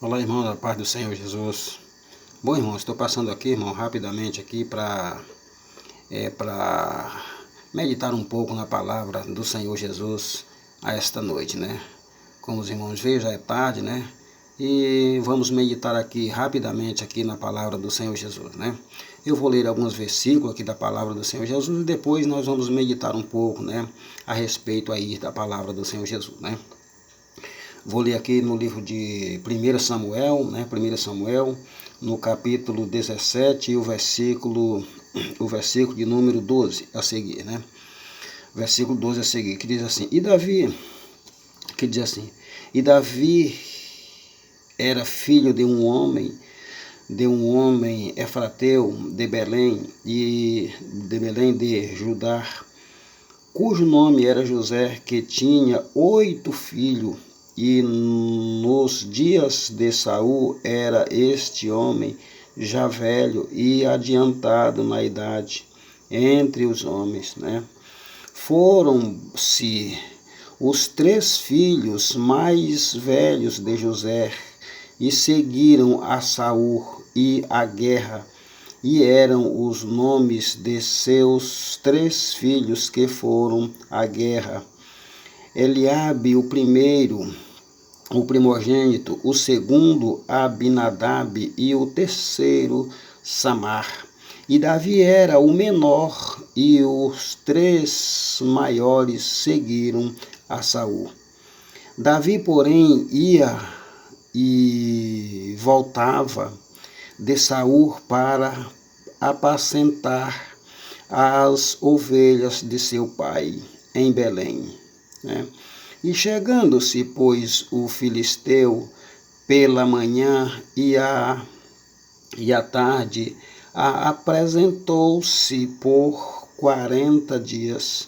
Olá, irmão, da paz do Senhor Jesus. Bom, irmão, estou passando aqui, irmão, rapidamente aqui para meditar um pouco na palavra do Senhor Jesus a esta noite, né? Como os irmãos veem, já é tarde, né? E vamos meditar aqui rapidamente aqui na palavra do Senhor Jesus, né? Eu vou ler alguns versículos aqui da palavra do Senhor Jesus e depois nós vamos meditar um pouco, né, a respeito aí da palavra do Senhor Jesus, né? Vou ler aqui no livro de 1 Samuel, né? 1 Samuel, no capítulo 17, o versículo de número 12 a seguir, né? Versículo 12 a seguir, que diz assim: E Davi era filho de um homem efrateu de Belém de Judá, cujo nome era José, que tinha 8 filhos. E nos dias de Saul era este homem já velho e adiantado na idade entre os homens, né? Foram-se os 3 filhos mais velhos de José e seguiram a Saul e a guerra, e eram os nomes de seus 3 filhos que foram à guerra: Eliabe, o primeiro, o primogênito; o segundo, Abinadab; e o terceiro, Samar. E Davi era o menor, e os 3 maiores seguiram a Saul. Davi, porém, ia e voltava de Saul para apacentar as ovelhas de seu pai em Belém, né? E chegando-se, pois, o filisteu pela manhã e à tarde, apresentou-se por 40 dias.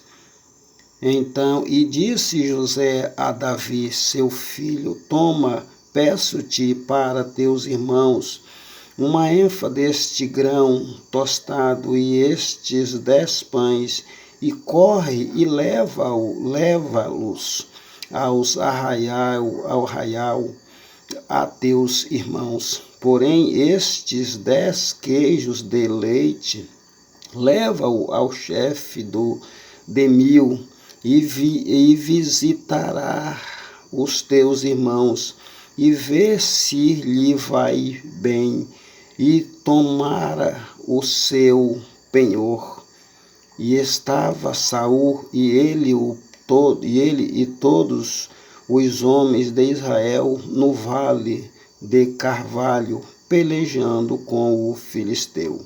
Então, e disse José a Davi, seu filho: Toma, peço-te para teus irmãos uma efa deste grão tostado e estes 10 pães, e corre e leva-los ao arraial a teus irmãos. Porém, estes 10 queijos de leite leva-o ao chefe de 1000, e visitará os teus irmãos, e vê se lhe vai bem, e tomara o seu penhor. E estava Saul e ele e todos os homens de Israel no vale de Carvalho, pelejando com o filisteu,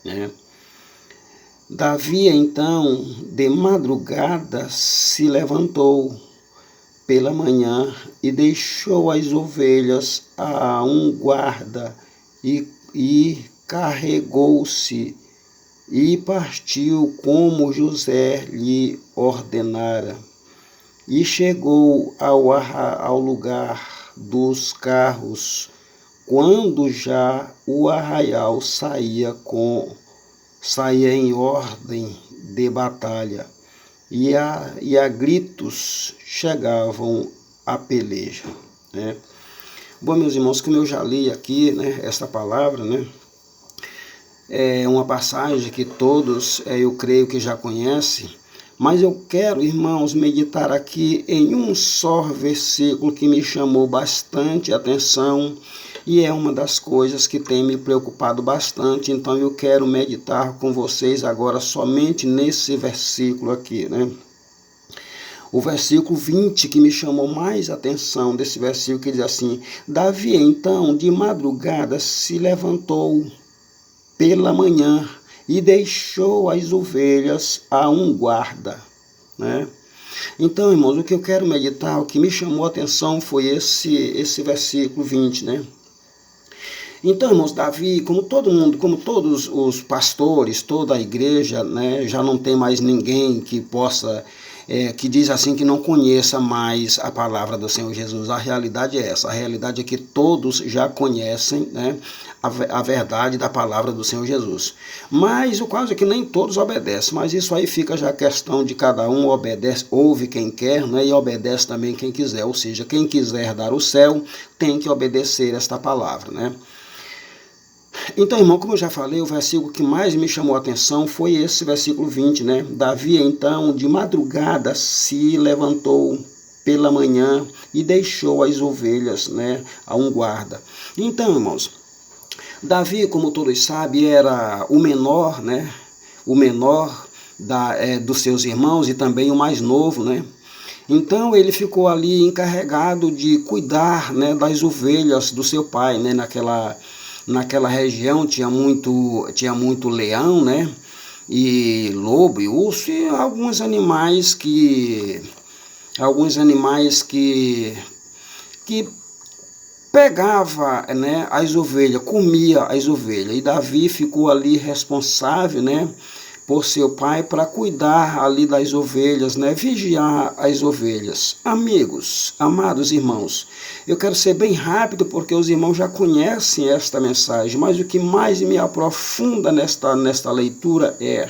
né? Davi, então, de madrugada se levantou pela manhã e deixou as ovelhas a um guarda, e carregou-se e partiu como José lhe ordenara. E chegou ao lugar dos carros, quando já o arraial saía em ordem de batalha, e a gritos chegavam a peleja, né? Bom, meus irmãos, como eu já li aqui, né, essa palavra, né, é uma passagem que todos, eu creio que já conhecem, mas eu quero, irmãos, meditar aqui em um só versículo que me chamou bastante atenção, e é uma das coisas que tem me preocupado bastante. Então eu quero meditar com vocês agora somente nesse versículo aqui, né? O versículo 20 que me chamou mais atenção desse versículo, que diz assim: Davi, então, de madrugada se levantou pela manhã e deixou as ovelhas a um guarda, né? Então, irmãos, o que eu quero meditar, o que me chamou a atenção foi esse versículo 20, né? Então, irmãos, Davi, como todos os pastores, toda a igreja, né, já não tem mais ninguém que possa que diz assim que não conheça mais a palavra do Senhor Jesus. A realidade é essa, a realidade é que todos já conhecem, né, a verdade da palavra do Senhor Jesus. Mas o caso é que nem todos obedecem, mas isso aí fica já a questão de cada um, obedece, ouve quem quer, né, e obedece também quem quiser, ou seja, quem quiser dar o céu tem que obedecer esta palavra, né. Então, irmão, como eu já falei, o versículo que mais me chamou a atenção foi esse versículo 20, né? Davi, então, de madrugada se levantou pela manhã e deixou as ovelhas, né, a um guarda. Então, irmãos, Davi, como todos sabem, era o menor, né? O menor dos seus irmãos e também o mais novo, né? Então ele ficou ali encarregado de cuidar, né, das ovelhas do seu pai, né? Naquela região tinha muito leão, né? E lobo e urso e alguns animais que pegava, né, as ovelhas, comia as ovelhas. E Davi ficou ali responsável, né, por seu pai para cuidar ali das ovelhas, né, vigiar as ovelhas. Amigos, amados irmãos, eu quero ser bem rápido porque os irmãos já conhecem esta mensagem, mas o que mais me aprofunda nesta leitura é,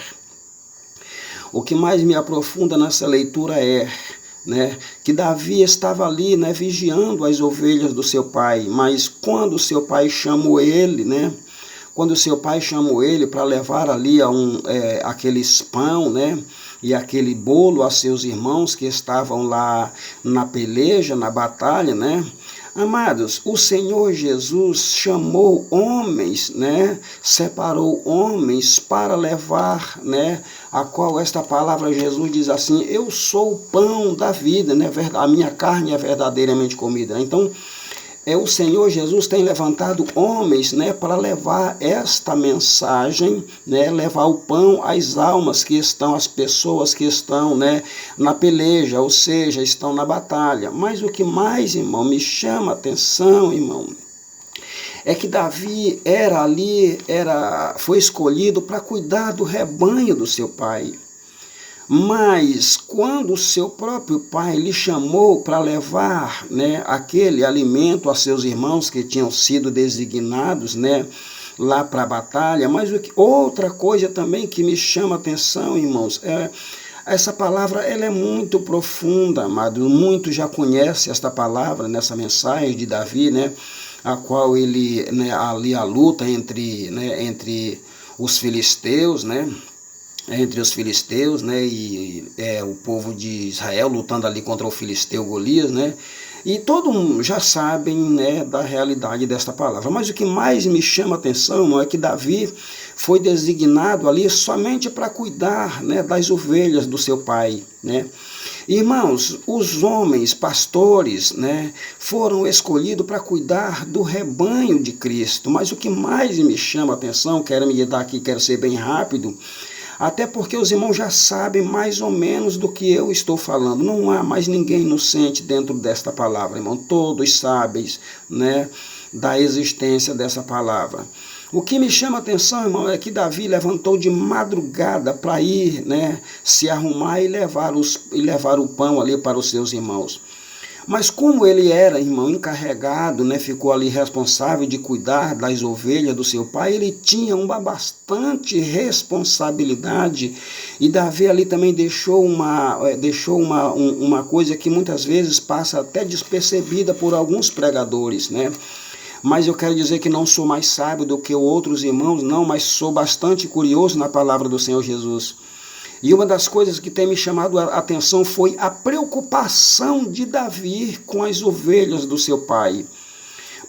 né, que Davi estava ali, né, vigiando as ovelhas do seu pai, mas quando seu pai chamou ele, né, para levar ali aqueles pão, né, e aquele bolo a seus irmãos que estavam lá na peleja, na batalha, né? Amados, o Senhor Jesus chamou homens, né? Separou homens para levar, né? A qual esta palavra Jesus diz assim: eu sou o pão da vida, né? A minha carne é verdadeiramente comida. Então, o Senhor Jesus tem levantado homens, né, para levar esta mensagem, né, levar o pão às almas que estão, às pessoas que estão, né, na peleja, ou seja, estão na batalha. Mas o que mais, irmão, me chama a atenção, irmão, é que Davi foi escolhido para cuidar do rebanho do seu pai. Mas quando o seu próprio pai lhe chamou para levar, né, aquele alimento a seus irmãos que tinham sido designados, né, lá para a batalha, mas outra coisa também que me chama a atenção, irmãos, essa palavra ela é muito profunda, amado. Muitos já conhecem esta palavra nessa mensagem de Davi, né, a qual ele, né, ali a luta entre os filisteus, né, e o povo de Israel lutando ali contra o filisteu Golias, né? E todo mundo já sabem, né, da realidade desta palavra. Mas o que mais me chama a atenção é que Davi foi designado ali somente para cuidar, né, das ovelhas do seu pai, né? Irmãos, os homens, pastores, né, foram escolhidos para cuidar do rebanho de Cristo. Mas o que mais me chama a atenção, quero ser bem rápido, até porque os irmãos já sabem mais ou menos do que eu estou falando. Não há mais ninguém inocente dentro desta palavra, irmão. Todos sabem, né, da existência dessa palavra. O que me chama a atenção, irmão, é que Davi levantou de madrugada para ir, né, se arrumar e levar o pão ali para os seus irmãos. Mas como ele era, irmão, encarregado, né, ficou ali responsável de cuidar das ovelhas do seu pai, ele tinha uma bastante responsabilidade. E Davi ali também deixou uma coisa que muitas vezes passa até despercebida por alguns pregadores, né? Mas eu quero dizer que não sou mais sábio do que outros irmãos, não, mas sou bastante curioso na palavra do Senhor Jesus. E uma das coisas que tem me chamado a atenção foi a preocupação de Davi com as ovelhas do seu pai.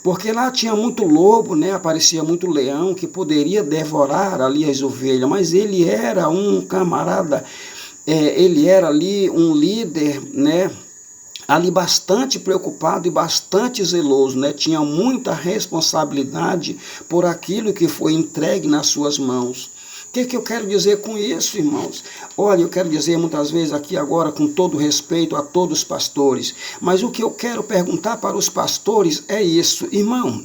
Porque lá tinha muito lobo, né? Aparecia muito leão que poderia devorar ali as ovelhas, mas ele era um camarada, ele era ali um líder, né? Ali bastante preocupado e bastante zeloso, né? Tinha muita responsabilidade por aquilo que foi entregue nas suas mãos. O que eu quero dizer com isso, irmãos? Olha, eu quero dizer muitas vezes aqui agora, com todo respeito a todos os pastores, mas o que eu quero perguntar para os pastores é isso, irmão.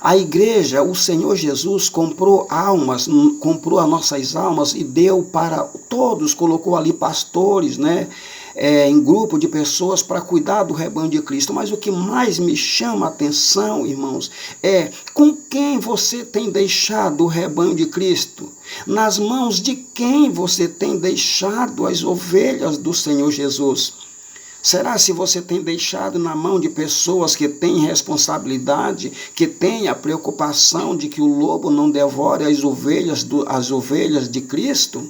A igreja, o Senhor Jesus comprou almas, comprou as nossas almas e deu para todos, colocou ali pastores, né? Em grupo de pessoas para cuidar do rebanho de Cristo. Mas o que mais me chama a atenção, irmãos, é com quem você tem deixado o rebanho de Cristo? Nas mãos de quem você tem deixado as ovelhas do Senhor Jesus? Será se você tem deixado na mão de pessoas que têm responsabilidade, que têm a preocupação de que o lobo não devore as ovelhas de Cristo?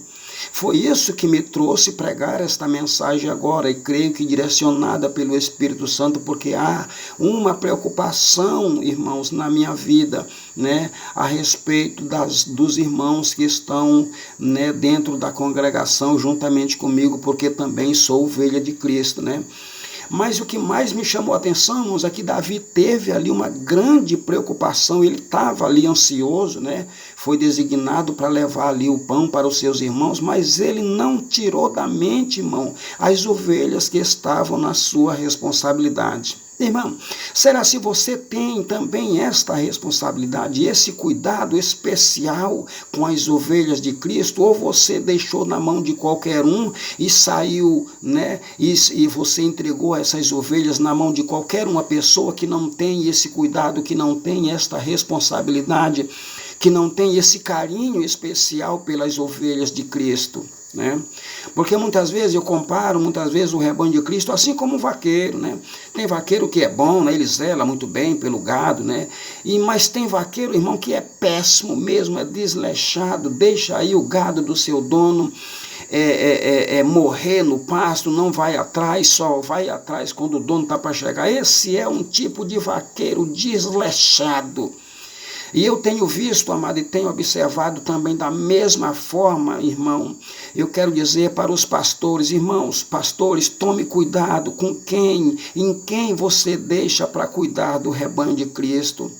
Foi isso que me trouxe pregar esta mensagem agora, e creio que direcionada pelo Espírito Santo, porque há uma preocupação, irmãos, na minha vida, né, a respeito dos irmãos que estão, né, dentro da congregação juntamente comigo, porque também sou ovelha de Cristo, né? Mas o que mais me chamou a atenção, irmãos, é que Davi teve ali uma grande preocupação, ele estava ali ansioso, né? Foi designado para levar ali o pão para os seus irmãos, mas ele não tirou da mente, irmão, as ovelhas que estavam na sua responsabilidade. Irmão, será se você tem também esta responsabilidade, esse cuidado especial com as ovelhas de Cristo, ou você deixou na mão de qualquer um e saiu, né? E você entregou essas ovelhas na mão de qualquer uma pessoa que não tem esse cuidado, que não tem esta responsabilidade, que não tem esse carinho especial pelas ovelhas de Cristo, né? Porque muitas vezes eu comparo o rebanho de Cristo assim como um vaqueiro, né? Tem vaqueiro que é bom, né? Ele zela muito bem pelo gado, né? Mas tem vaqueiro, irmão, que é péssimo mesmo, é desleixado, deixa aí o gado do seu dono morrer no pasto, não vai atrás, só vai atrás quando o dono está para chegar. Esse é um tipo de vaqueiro desleixado. E eu tenho visto, amado, e tenho observado também da mesma forma, irmão. Eu quero dizer para os pastores, irmãos, pastores, tome cuidado com em quem você deixa para cuidar do rebanho de Cristo.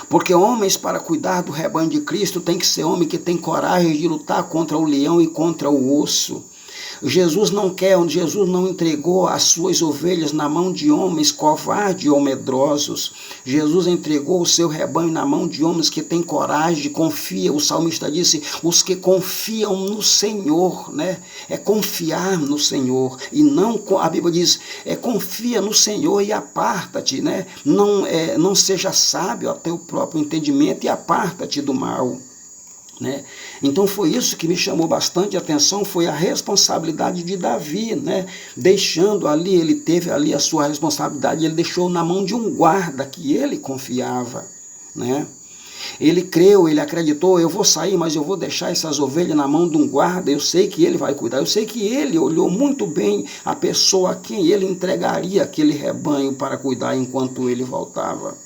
Porque homens para cuidar do rebanho de Cristo tem que ser homem que tem coragem de lutar contra o leão e contra o urso. Jesus não entregou as suas ovelhas na mão de homens covardes ou medrosos. Jesus entregou o seu rebanho na mão de homens que têm coragem, confiam. O salmista disse, os que confiam no Senhor, né? É confiar no Senhor. E não, a Bíblia diz, confia no Senhor e aparta-te, né? Não seja sábio ao teu próprio entendimento e aparta-te do mal. Né? Então foi isso que me chamou bastante atenção, foi a responsabilidade de Davi, né? Deixando ali, ele teve ali a sua responsabilidade, ele deixou na mão de um guarda que ele confiava, né? Ele creu, ele acreditou, eu vou sair, mas eu vou deixar essas ovelhas na mão de um guarda, eu sei que ele vai cuidar, eu sei que ele olhou muito bem a pessoa a quem ele entregaria aquele rebanho para cuidar enquanto ele voltava.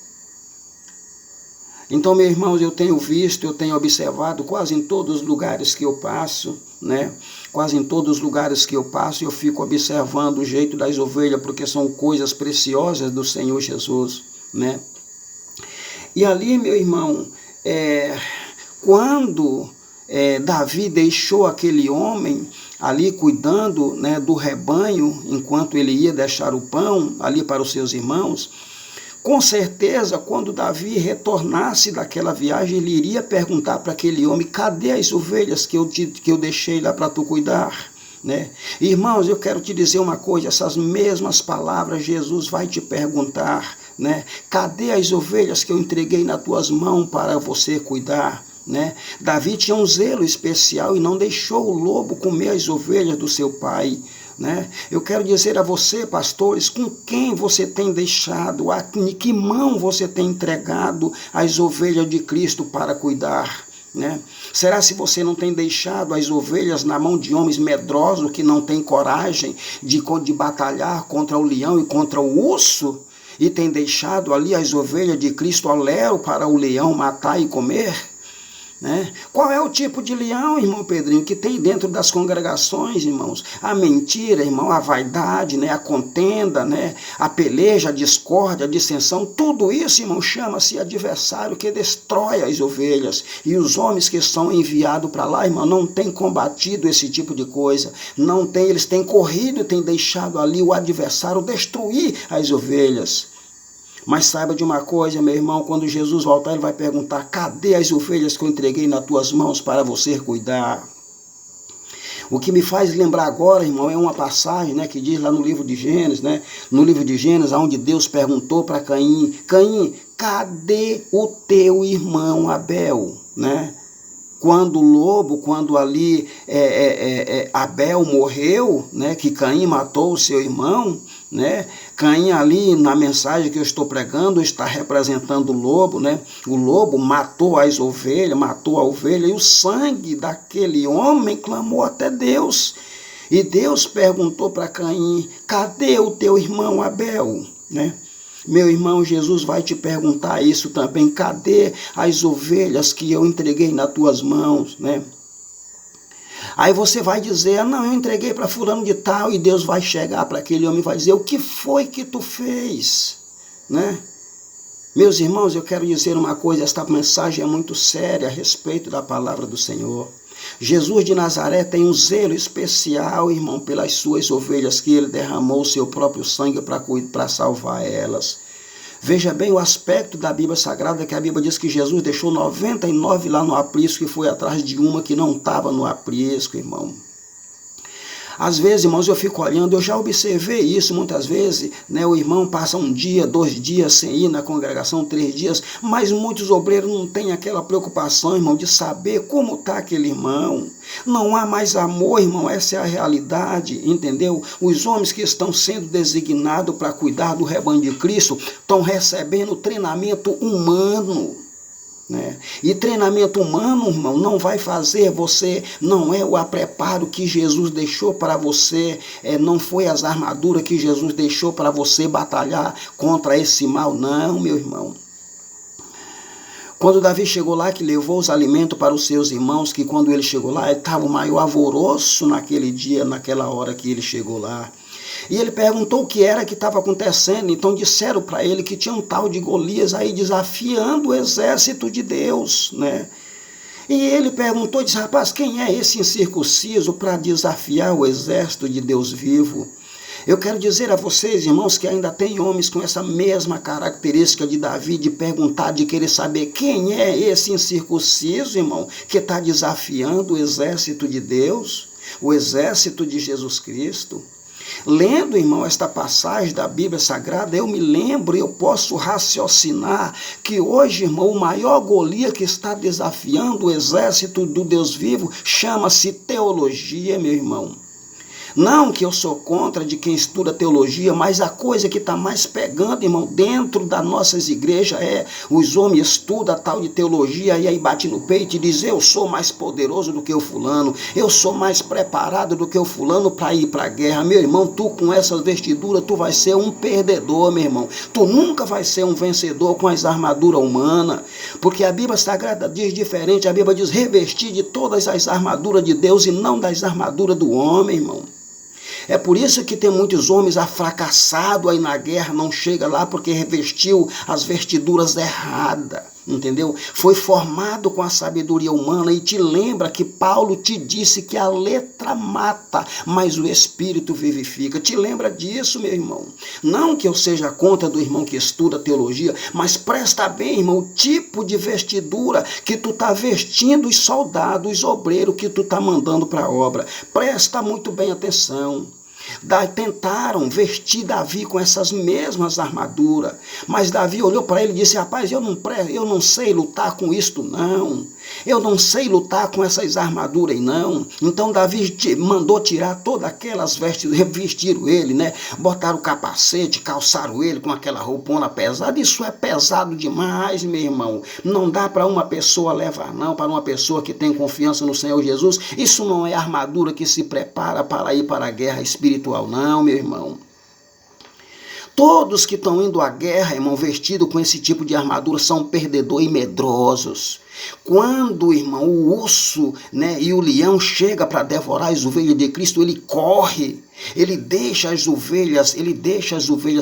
Então, meus irmãos, eu tenho visto, eu tenho observado quase em todos os lugares que eu passo, né? Quase em todos os lugares que eu passo, eu fico observando o jeito das ovelhas, porque são coisas preciosas do Senhor Jesus, né? E ali, meu irmão, quando Davi deixou aquele homem ali cuidando, né, do rebanho, enquanto ele ia deixar o pão ali para os seus irmãos, com certeza, quando Davi retornasse daquela viagem, ele iria perguntar para aquele homem, cadê as ovelhas que eu deixei lá para tu cuidar? Né? Irmãos, eu quero te dizer uma coisa, essas mesmas palavras Jesus vai te perguntar, né? Cadê as ovelhas que eu entreguei nas tuas mãos para você cuidar? Né? Davi tinha um zelo especial e não deixou o lobo comer as ovelhas do seu pai. Né? Eu quero dizer a você, pastores, com quem você tem deixado, em que mão você tem entregado as ovelhas de Cristo para cuidar? Né? Será se você não tem deixado as ovelhas na mão de homens medrosos que não têm coragem de batalhar contra o leão e contra o urso? E tem deixado ali as ovelhas de Cristo ao léu para o leão matar e comer? Né? Qual é o tipo de leão, irmão Pedrinho, que tem dentro das congregações, irmãos? A mentira, irmão, a vaidade, né? A contenda, né? A peleja, a discórdia, a dissensão, tudo isso, irmão, chama-se adversário que destrói as ovelhas. E os homens que são enviados para lá, irmão, não têm combatido esse tipo de coisa. Eles têm corrido e têm deixado ali o adversário destruir as ovelhas. Mas saiba de uma coisa, meu irmão, quando Jesus voltar, ele vai perguntar: cadê as ovelhas que eu entreguei nas tuas mãos para você cuidar? O que me faz lembrar agora, irmão, é uma passagem, né, que diz lá no livro de Gênesis, né, no livro de Gênesis, onde Deus perguntou para Caim: Caim, cadê o teu irmão Abel? Né? Quando ali Abel morreu, né, que Caim matou o seu irmão, né? Caim ali, na mensagem que eu estou pregando, está representando o lobo, né? O lobo matou as ovelhas, matou a ovelha, e o sangue daquele homem clamou até Deus. E Deus perguntou para Caim: cadê o teu irmão Abel? Né? Meu irmão, Jesus vai te perguntar isso também: cadê as ovelhas que eu entreguei nas tuas mãos, né? Aí você vai dizer: não, eu entreguei para fulano de tal, e Deus vai chegar para aquele homem e vai dizer: o que foi que tu fez, né? Meus irmãos, eu quero dizer uma coisa: esta mensagem é muito séria a respeito da palavra do Senhor. Jesus de Nazaré tem um zelo especial, irmão, pelas suas ovelhas, que ele derramou o seu próprio sangue para salvar elas. Veja bem o aspecto da Bíblia Sagrada, que a Bíblia diz que Jesus deixou 99 lá no aprisco e foi atrás de uma que não estava no aprisco, irmão. Às vezes, irmãos, eu fico olhando, eu já observei isso muitas vezes, né? O irmão passa 1 dia, 2 dias sem ir na congregação, 3 dias, mas muitos obreiros não têm aquela preocupação, irmão, de saber como está aquele irmão. Não há mais amor, irmão, essa é a realidade, entendeu? Os homens que estão sendo designados para cuidar do rebanho de Cristo estão recebendo treinamento humano. Né? E treinamento humano, irmão, não vai fazer você, não é o preparo que Jesus deixou para você, não foi as armaduras que Jesus deixou para você batalhar contra esse mal, não, meu irmão. Quando Davi chegou lá, que levou os alimentos para os seus irmãos, que quando ele chegou lá, ele estava o maior alvoroço naquele dia, naquela hora que ele chegou lá. E ele perguntou o que era que estava acontecendo. Então disseram para ele que tinha um tal de Golias aí desafiando o exército de Deus, né? E ele perguntou, disse: rapaz, quem é esse incircunciso para desafiar o exército de Deus vivo? Eu quero dizer a vocês, irmãos, que ainda tem homens com essa mesma característica de Davi, de perguntar, de querer saber quem é esse incircunciso, irmão, que está desafiando o exército de Deus, o exército de Jesus Cristo. Lendo, irmão, esta passagem da Bíblia Sagrada, eu me lembro, eu posso raciocinar que hoje, irmão, o maior Golias que está desafiando o exército do Deus vivo chama-se teologia, meu irmão. Não que eu sou contra de quem estuda teologia, mas a coisa que está mais pegando, irmão, dentro das nossas igrejas os homens estudam a tal de teologia e aí bate no peito e diz: eu sou mais poderoso do que o fulano, eu sou mais preparado do que o fulano para ir para a guerra. Meu irmão, tu com essas vestiduras, tu vai ser um perdedor, meu irmão. Tu nunca vai ser um vencedor com as armaduras humanas, porque a Bíblia Sagrada diz diferente. A Bíblia diz: revestir de todas as armaduras de Deus e não das armaduras do homem, irmão. É por isso que tem muitos homens fracassados aí na guerra, não chega lá porque revestiu as vestiduras erradas, entendeu? Foi formado com a sabedoria humana. E te lembra que Paulo te disse que a letra mata, mas o Espírito vivifica. Te lembra disso, meu irmão? Não que eu seja contra do irmão que estuda teologia, mas presta bem, irmão, o tipo de vestidura que tu tá vestindo os soldados, os obreiros que tu tá mandando para a obra. Presta muito bem atenção. Tentaram vestir Davi com essas mesmas armaduras, mas Davi olhou para ele e disse: rapaz, eu não sei lutar com isto não, eu não sei lutar com essas armaduras não. Então Davi mandou tirar todas aquelas vestes, revestiram ele, né? Botaram o capacete, calçaram ele com aquela roupona pesada. Isso é pesado demais, meu irmão, não dá para uma pessoa levar não, para uma pessoa que tem confiança no Senhor Jesus. Isso não é armadura que se prepara para ir para a guerra espiritual não, meu irmão. Todos que estão indo à guerra, irmão, vestidos com esse tipo de armadura, são perdedores e medrosos. Quando, irmão, o urso, né, e o leão chega para devorar as ovelhas de Cristo, ele corre, ele deixa as ovelhas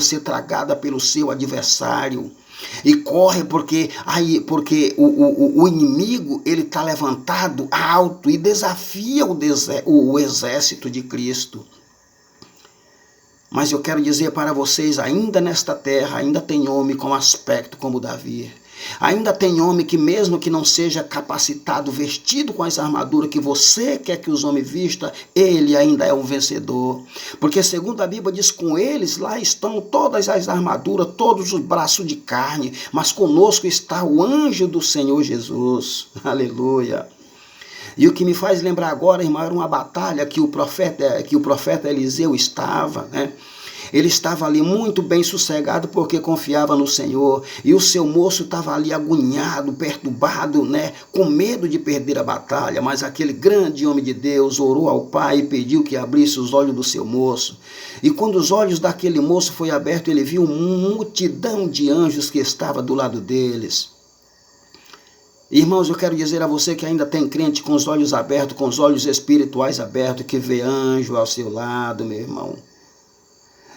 ser tragadas pelo seu adversário. E corre porque o inimigo ele está levantado alto e desafia o exército de Cristo. Mas eu quero dizer para vocês, ainda nesta terra, ainda tem homem com aspecto como Davi. Ainda tem homem que mesmo que não seja capacitado, vestido com as armaduras que você quer que os homens vistam, ele ainda é um vencedor. Porque segundo a Bíblia diz, com eles lá estão todas as armaduras, todos os braços de carne, mas conosco está o anjo do Senhor Jesus. Aleluia. E o que me faz lembrar agora, irmão, era uma batalha que o profeta Eliseu estava, né? Ele estava ali muito bem sossegado porque confiava no Senhor. E o seu moço estava ali agoniado, perturbado, né? Com medo de perder a batalha. Mas aquele grande homem de Deus orou ao Pai e pediu que abrisse os olhos do seu moço. E quando os olhos daquele moço foi abertos, ele viu uma multidão de anjos que estava do lado deles. Irmãos, eu quero dizer a você que ainda tem crente com os olhos abertos, com os olhos espirituais abertos, que vê anjo ao seu lado, meu irmão.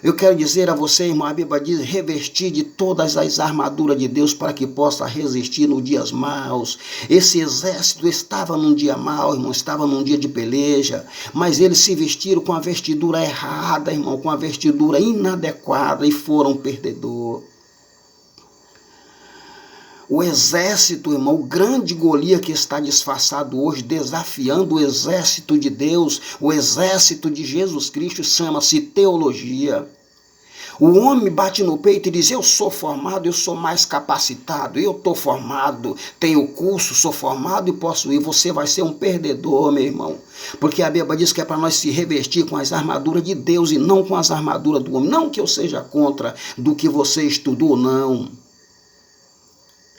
Eu quero dizer a você, irmão, a Bíblia diz, revestir de todas as armaduras de Deus para que possa resistir nos dias maus. Esse exército estava num dia mau, irmão, estava num dia de peleja, mas eles se vestiram com a vestidura errada, irmão, com a vestidura inadequada e foram perdedor. O exército, irmão, o grande Golias que está disfarçado hoje, desafiando o exército de Deus, o exército de Jesus Cristo, chama-se teologia. O homem bate no peito e diz, eu sou formado, eu sou mais capacitado, eu estou formado, tenho curso, sou formado e posso ir. Você vai ser um perdedor, meu irmão. Porque a Bíblia diz que é para nós se revestir com as armaduras de Deus e não com as armaduras do homem. Não que eu seja contra do que você estudou, não.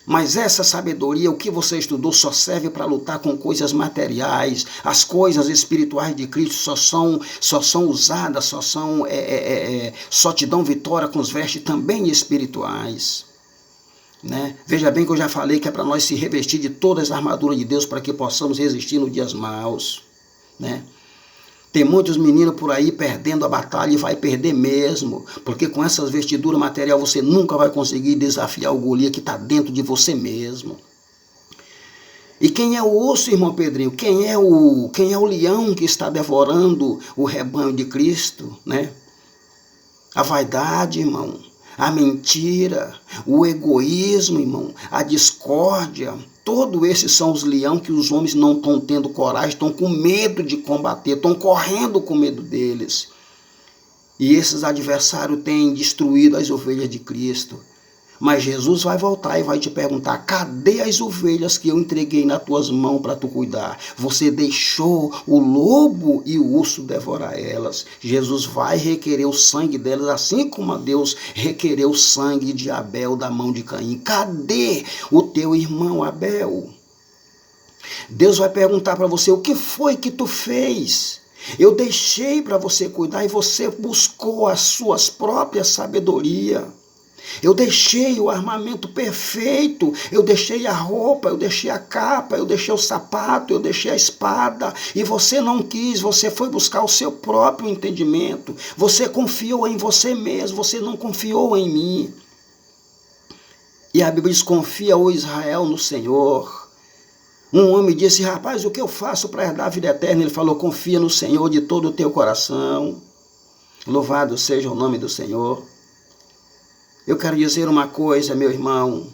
Mas essa sabedoria, o que você estudou, só serve para lutar com coisas materiais. As coisas espirituais de Cristo só são usadas, só te dão vitória com os vestes também espirituais. Né? Veja bem que eu já falei que é para nós se revestir de todas as armaduras de Deus para que possamos resistir nos dias maus. Né? Tem muitos meninos por aí perdendo a batalha e vai perder mesmo, porque com essas vestiduras materiais você nunca vai conseguir desafiar o Golias que está dentro de você mesmo. E quem é o osso, irmão Pedrinho? Quem é o leão que está devorando o rebanho de Cristo, né? A vaidade, irmão, a mentira, o egoísmo, irmão, a discórdia. Todos esses são os leões que os homens não estão tendo coragem, estão com medo de combater, estão correndo com medo deles. E esses adversários têm destruído as ovelhas de Cristo. Mas Jesus vai voltar e vai te perguntar, cadê as ovelhas que eu entreguei nas tuas mãos para tu cuidar? Você deixou o lobo e o urso devorar elas. Jesus vai requerer o sangue delas, assim como a Deus requereu o sangue de Abel da mão de Caim. Cadê o teu irmão Abel? Deus vai perguntar para você, o que foi que tu fez? Eu deixei para você cuidar e você buscou as suas próprias sabedorias. Eu deixei o armamento perfeito, eu deixei a roupa, eu deixei a capa, eu deixei o sapato, eu deixei a espada, e você não quis, você foi buscar o seu próprio entendimento, você confiou em você mesmo, você não confiou em mim. E a Bíblia diz, confia, ó Israel, no Senhor. Um homem disse, rapaz, o que eu faço para herdar a vida eterna? Ele falou, confia no Senhor de todo o teu coração. Louvado seja o nome do Senhor. Eu quero dizer uma coisa, meu irmão,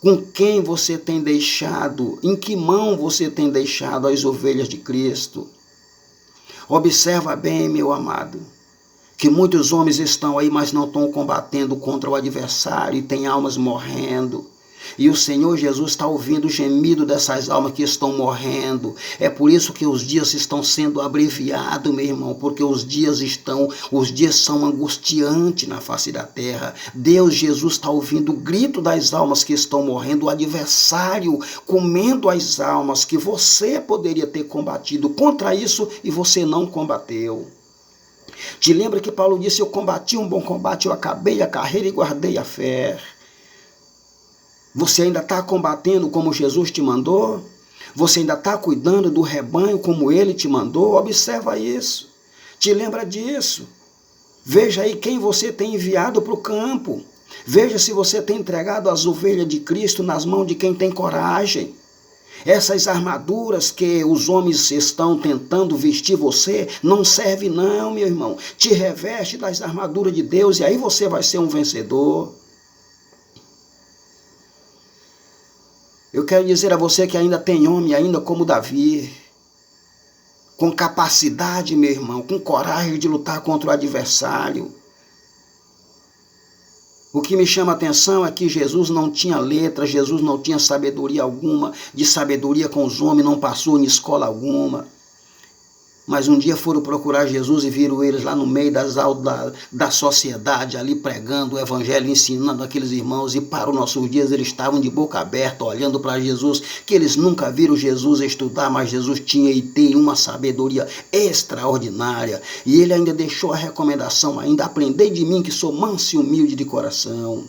com quem você tem deixado, em que mão você tem deixado as ovelhas de Cristo? Observa bem, meu amado, que muitos homens estão aí, mas não estão combatendo contra o adversário e tem almas morrendo. E o Senhor Jesus está ouvindo o gemido dessas almas que estão morrendo. É por isso que os dias estão sendo abreviados, meu irmão, porque os dias são angustiantes na face da terra. Deus, Jesus está ouvindo o grito das almas que estão morrendo, o adversário comendo as almas que você poderia ter combatido contra isso e você não combateu. Te lembra que Paulo disse, eu combati um bom combate, eu acabei a carreira e guardei a fé. Você ainda está combatendo como Jesus te mandou? Você ainda está cuidando do rebanho como Ele te mandou? Observa isso. Te lembra disso. Veja aí quem você tem enviado para o campo. Veja se você tem entregado as ovelhas de Cristo nas mãos de quem tem coragem. Essas armaduras que os homens estão tentando vestir você, não serve não, meu irmão. Te reveste das armaduras de Deus e aí você vai ser um vencedor. Eu quero dizer a você que ainda tem homem, ainda como Davi, com capacidade, meu irmão, com coragem de lutar contra o adversário. O que me chama a atenção é que Jesus não tinha letra, Jesus não tinha sabedoria alguma, de sabedoria com os homens, não passou em escola alguma. Mas um dia foram procurar Jesus e viram eles lá no meio da sociedade, ali pregando o evangelho, ensinando aqueles irmãos. E para os nossos dias eles estavam de boca aberta, olhando para Jesus, que eles nunca viram Jesus estudar, mas Jesus tinha e tem uma sabedoria extraordinária. E ele ainda deixou a recomendação, ainda aprendei de mim que sou manso e humilde de coração.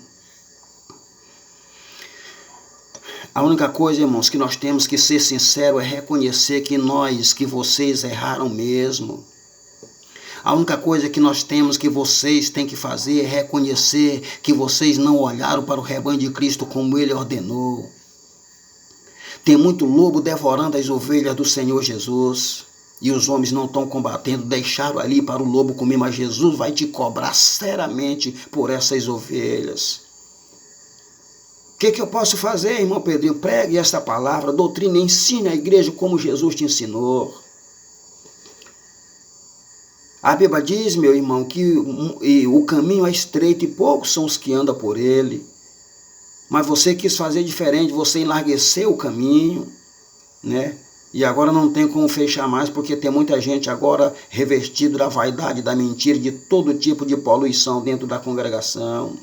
A única coisa, irmãos, que nós temos que ser sinceros é reconhecer que vocês erraram mesmo. A única coisa que nós temos, que vocês têm que fazer é reconhecer que vocês não olharam para o rebanho de Cristo como Ele ordenou. Tem muito lobo devorando as ovelhas do Senhor Jesus. E os homens não estão combatendo, deixaram ali para o lobo comer, mas Jesus vai te cobrar seriamente por essas ovelhas. O que eu posso fazer, irmão Pedrinho? Pregue esta palavra, doutrina, ensine a igreja como Jesus te ensinou. A Bíblia diz, meu irmão, que o caminho é estreito e poucos são os que andam por ele. Mas você quis fazer diferente, você enlargueceu o caminho, né? E agora não tem como fechar mais, porque tem muita gente agora revestido da vaidade, da mentira, de todo tipo de poluição dentro da congregação.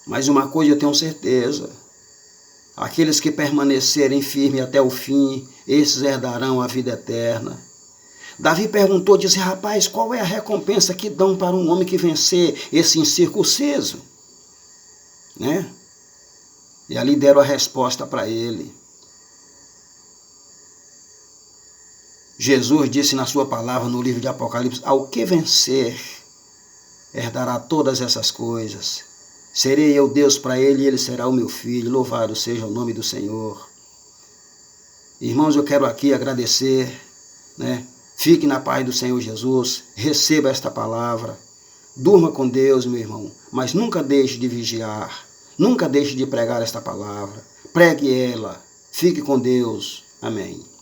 Mas uma coisa eu tenho certeza, aqueles que permanecerem firmes até o fim, esses herdarão a vida eterna. Davi perguntou, disse, rapaz, qual é a recompensa que dão para um homem que vencer esse incircunciso? Né? E ali deram a resposta para ele. Jesus disse na sua palavra no livro de Apocalipse, ao que vencer, herdará todas essas coisas. Serei eu Deus para ele e ele será o meu filho. Louvado seja o nome do Senhor. Irmãos, eu quero aqui agradecer, né? Fique na paz do Senhor Jesus. Receba esta palavra. Durma com Deus, meu irmão. Mas nunca deixe de vigiar. Nunca deixe de pregar esta palavra. Pregue ela. Fique com Deus. Amém.